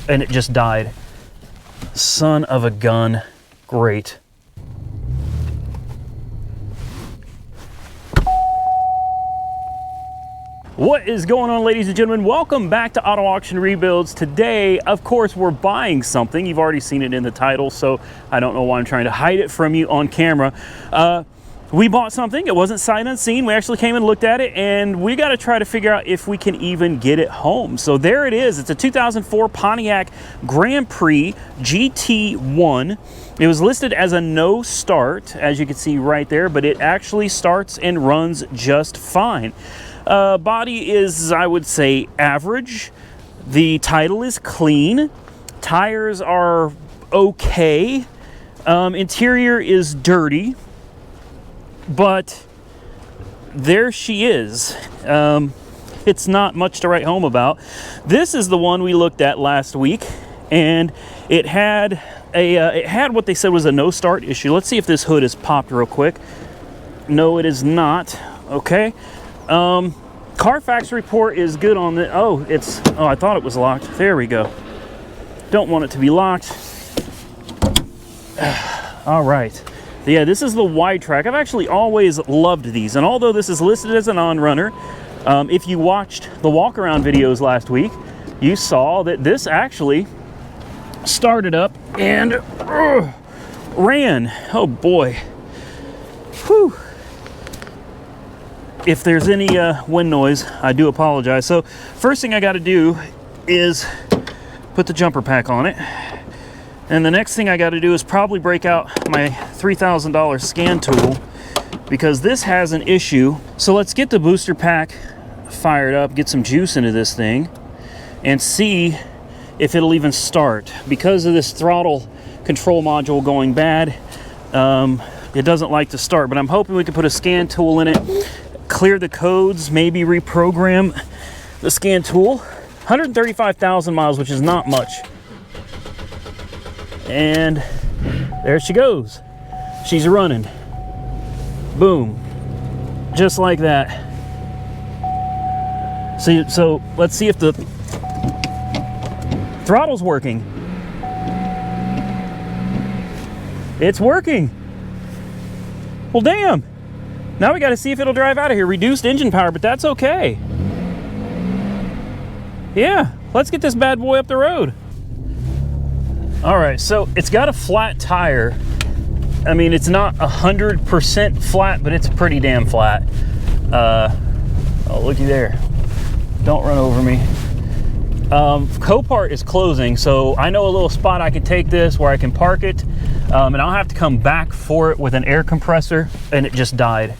and it just died. Son of a gun. Great. What is going on, ladies and gentlemen? Welcome back to Auto Auction Rebuilds. Today, of course, we're buying something. You've already seen it in the title, so I don't know why I'm trying to hide it from you on camera. We bought something. It wasn't sight unseen. We actually came and looked at it, and we got to try to figure out if we can even get it home. So there it is. It's a 2004 Pontiac Grand Prix GT1. It was listed as a no start, as you can see right there, but it actually starts and runs just fine. Body is, I would say, average. The title is clean. Tires are okay. Interior is dirty. But there she is. It's not much to write home about. This is the one we looked at last week, and it had what they said was a no start issue. Let's see if this hood is popped real quick. No, it is not. Okay. Carfax report is good on the, oh, I thought it was locked. There we go. Don't want it to be locked. All right. Yeah, this is the wide track. I've actually always loved these. And although this is listed as an on-runner, if you watched the walk-around videos last week, you saw that this actually started up and ran. Oh boy. Whew. If there's any wind noise, I do apologize. So first thing I got to do is put the jumper pack on it. And the next thing I got to do is probably break out my $3,000 scan tool, because this has an issue. So let's get the booster pack fired up, get some juice into this thing, and see if it'll even start. Because of this throttle control module going bad, it doesn't like to start. But I'm hoping we can put a scan tool in it, clear the codes, maybe reprogram the scan tool. 135,000 miles, which is not much. And there she goes. She's running. Boom. Just like that. So let's see if the throttle's working. It's working. Well, damn. Now we got to see if it'll drive out of here. Reduced engine power, but that's okay. Yeah, let's get this bad boy up the road. All right, so it's got a flat tire. I mean, it's not 100% flat, but it's pretty damn flat. Oh, looky there. Don't run over me. Copart is closing, so I know a little spot I can take this where I can park it, and I'll have to come back for it with an air compressor, and it just died.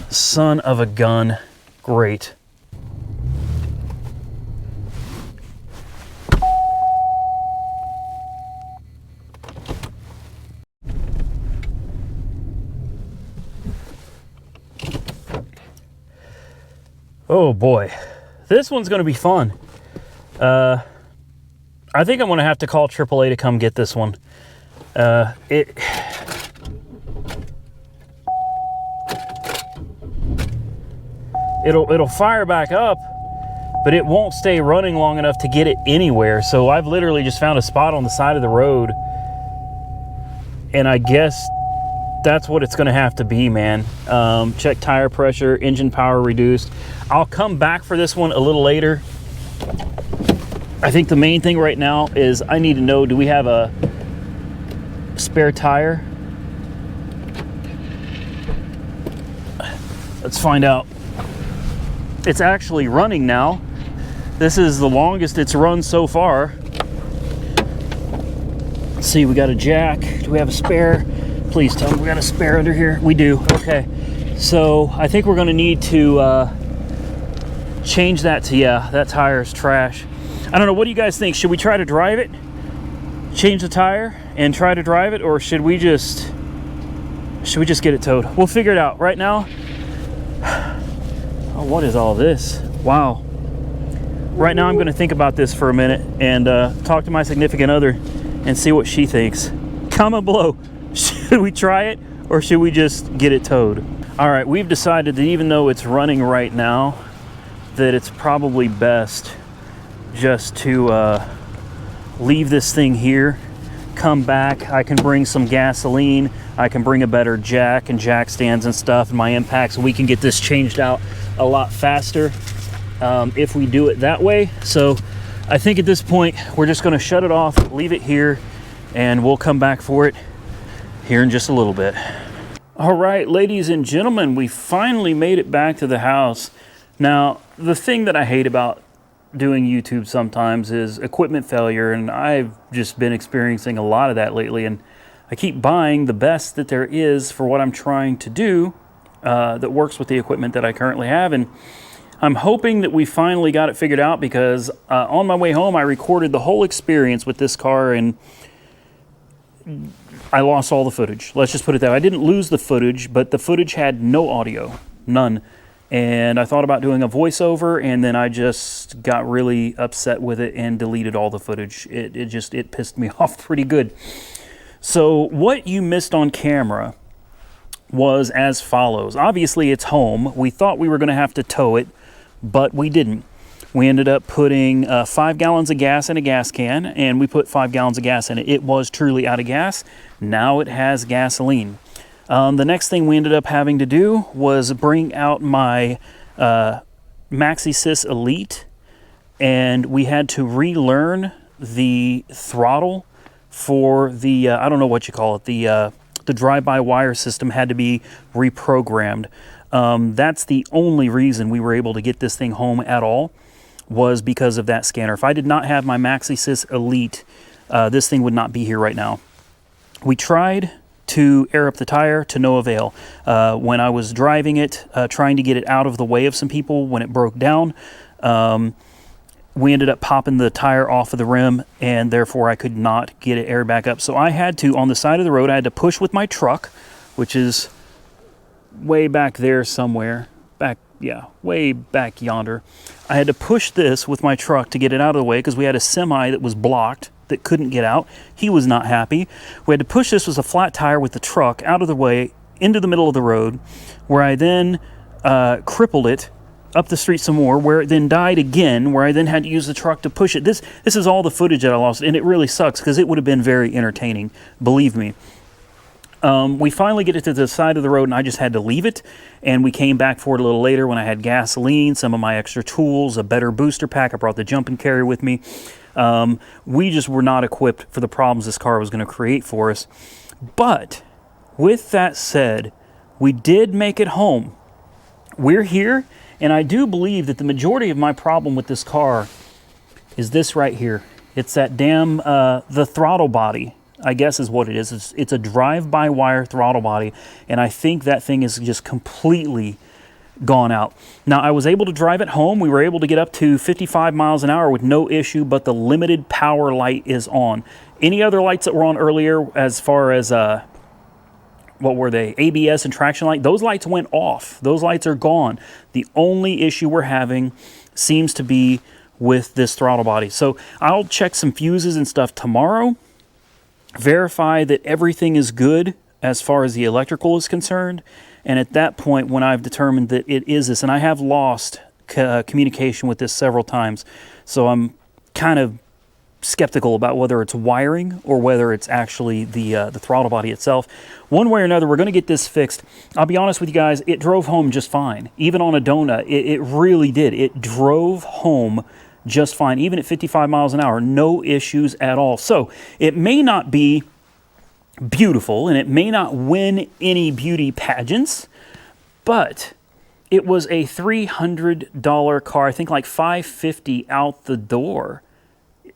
Son of a gun. Great. Oh boy, this one's going to be fun. I think I'm going to have to call AAA to come get this one. It'll fire back up, but it won't stay running long enough to get it anywhere. So I've literally just found a spot on the side of the road, and I guess that's what it's going to have to be, man. Check tire pressure, engine power reduced. I'll come back for this one a little later. I think the main thing right now is I need to know, do we have a spare tire? Let's find out. It's actually running now. This is the longest it's run so far. Let's see, we got a jack. Do we have a spare? Please tell me we got a spare under here. We do. Okay. So I think we're going to need to change that to, yeah, that tire is trash. I don't know. What do you guys think? Should we try to drive it? Change the tire and try to drive it? Or should we just get it towed? We'll figure it out. Right now, oh, what is all this? Wow. Right now I'm going to think about this for a minute and talk to my significant other and see what she thinks. Comment below. Should we try it or should we just get it towed? All right, we've decided that even though it's running right now, that it's probably best just to leave this thing here, come back. I can bring some gasoline. I can bring a better jack and jack stands and stuff and my impacts. We can get this changed out a lot faster if we do it that way. So I think at this point, we're just going to shut it off, leave it here, and we'll come back for it here in just a little bit. All right, ladies and gentlemen, we finally made it back to the house. Now, the thing that I hate about doing YouTube sometimes is equipment failure, and I've just been experiencing a lot of that lately, and I keep buying the best that there is for what I'm trying to do that works with the equipment that I currently have, and I'm hoping that we finally got it figured out, because on my way home I recorded the whole experience with this car and I lost all the footage. Let's just put it that way. I didn't lose the footage, but the footage had no audio, none. And I thought about doing a voiceover, and then I just got really upset with it and deleted all the footage. It pissed me off pretty good. So what you missed on camera was as follows. Obviously, it's home. We thought we were going to have to tow it, but we didn't. We ended up putting 5 gallons of gas in a gas can, and we put 5 gallons of gas in it. It was truly out of gas. Now it has gasoline. The next thing we ended up having to do was bring out my MaxiSys Elite, and we had to relearn the throttle for the, I don't know what you call it, the drive-by-wire system had to be reprogrammed. That's the only reason we were able to get this thing home at all, was because of that scanner. If I did not have my MaxiSys Elite, this thing would not be here right now. We tried to air up the tire to no avail. When I was driving it, trying to get it out of the way of some people when it broke down, we ended up popping the tire off of the rim, and therefore I could not get it aired back up. So I had to, on the side of the road, I had to push with my truck, which is way back there somewhere. Way back yonder. I had to push this with my truck to get it out of the way, because we had a semi that was blocked that couldn't get out. He was not happy. We had to push this with a flat tire with the truck out of the way into the middle of the road, where I then crippled it up the street some more, where it then died again, where I then had to use the truck to push it. This is all the footage that I lost, and it really sucks, because it would have been very entertaining, believe me. We finally get it to the side of the road, and I just had to leave it, and we came back for it a little later when I had gasoline, some of my extra tools, a better booster pack. I brought the jump and carry with me. We just were not equipped for the problems this car was going to create for us. But with that said, we did make it home. We're here, and I do believe that the majority of my problem with this car is this right here. It's that damn, the throttle body, I guess is what it is. It's a drive-by-wire throttle body, and I think that thing is just completely gone out. Now, I was able to drive it home. We were able to get up to 55 miles an hour with no issue, but the limited power light is on. Any other lights that were on earlier, as far as, what were they, ABS and traction light, those lights went off. Those lights are gone. The only issue we're having seems to be with this throttle body. So I'll check some fuses and stuff tomorrow, verify that everything is good as far as the electrical is concerned, and at that point, when I've determined that it is this, and I have lost communication with this several times, so I'm kind of skeptical about whether it's wiring or whether it's actually the throttle body itself. One way or another, we're going to get this fixed. I'll be honest with you guys, it drove home just fine. Even on a donut, it really did. It drove home just fine, even at 55 miles an hour, no issues at all. So it may not be beautiful, and it may not win any beauty pageants, but it was a $300 car, I think like $550 out the door.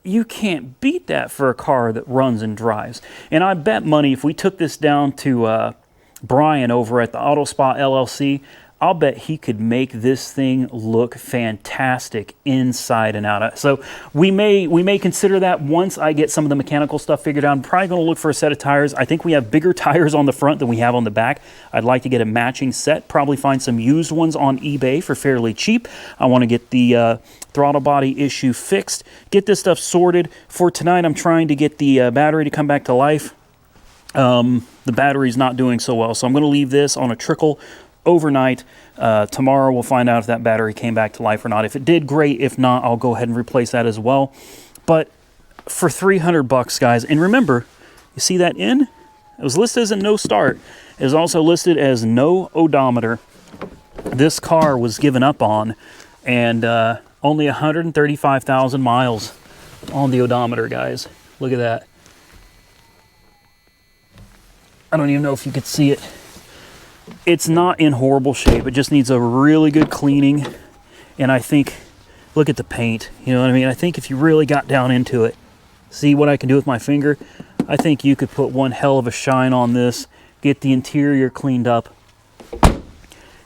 You can't beat that for a car that runs and drives. And I bet money if we took this down to Brian over at the Auto Spa LLC, I'll bet he could make this thing look fantastic inside and out. So we may consider that once I get some of the mechanical stuff figured out. I'm probably going to look for a set of tires. I think we have bigger tires on the front than we have on the back. I'd like to get a matching set, probably find some used ones on eBay for fairly cheap. I want to get the throttle body issue fixed, get this stuff sorted. For tonight, I'm trying to get the battery to come back to life. The battery's not doing so well, so I'm going to leave this on a trickle overnight. Tomorrow we'll find out if that battery came back to life or not. If it did, great. If not, I'll go ahead and replace that as well. But for 300 bucks, guys. And remember, you see that in? It was listed as a no start. It is also listed as no odometer. This car was given up on, and only 135,000 miles on the odometer, guys. Look at that. I don't even know if you could see it. It's not in horrible shape. It just needs a really good cleaning. And I think, look at the paint. You know what I mean? I think if you really got down into it, see what I can do with my finger? I think you could put one hell of a shine on this, get the interior cleaned up.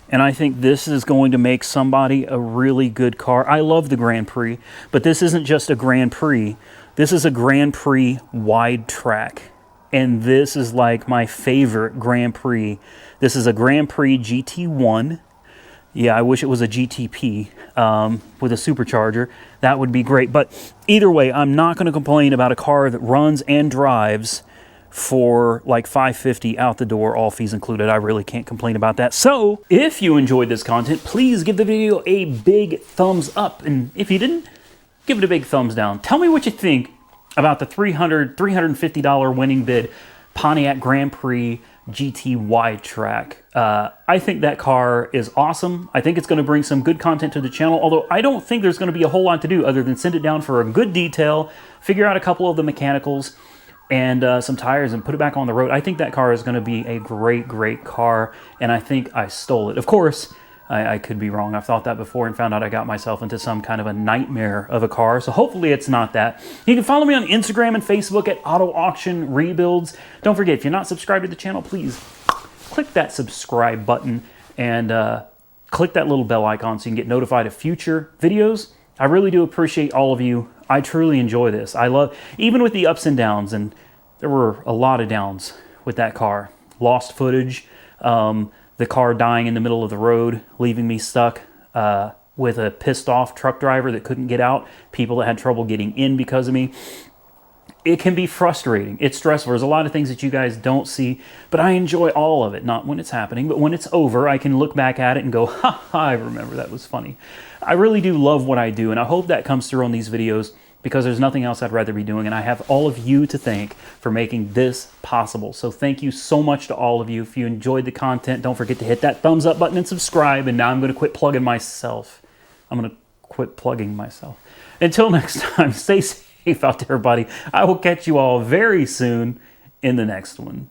And I think this is going to make somebody a really good car. I love the Grand Prix, but this isn't just a Grand Prix. This is a Grand Prix wide track. And this is like my favorite Grand Prix. This is a Grand Prix GT1. Yeah, I wish it was a GTP with a supercharger. That would be great. But either way, I'm not going to complain about a car that runs and drives for like $550 out the door, all fees included. I really can't complain about that. So if you enjoyed this content, please give the video a big thumbs up. And if you didn't, give it a big thumbs down. Tell me what you think about the $350 winning bid Pontiac Grand Prix GT wide track. I think that car is awesome. I think it's going to bring some good content to the channel, although I don't think there's going to be a whole lot to do other than send it down for a good detail, figure out a couple of the mechanicals and some tires and put it back on the road. I think that car is going to be a great, great car, and I think I stole it. Of course, I could be wrong. I've thought that before and found out I got myself into some kind of a nightmare of a car. So hopefully it's not that. You can follow me on Instagram and Facebook at Auto Auction Rebuilds. Don't forget, if you're not subscribed to the channel, please click that subscribe button and click that little bell icon so you can get notified of future videos. I really do appreciate all of you. I truly enjoy this. I love, even with the ups and downs, and there were a lot of downs with that car. Lost footage, the car dying in the middle of the road, leaving me stuck with a pissed off truck driver that couldn't get out, people that had trouble getting in because of me. It can be frustrating. It's stressful. There's a lot of things that you guys don't see, but I enjoy all of it. Not when it's happening, but when it's over, I can look back at it and go, ha ha, I remember that was funny. I really do love what I do, and I hope that comes through on these videos because there's nothing else I'd rather be doing, and I have all of you to thank for making this possible. So thank you so much to all of you. If you enjoyed the content, don't forget to hit that thumbs up button and subscribe, and now I'm going to quit plugging myself. I'm going to quit plugging myself. Until next time, stay safe out there, everybody. I will catch you all very soon in the next one.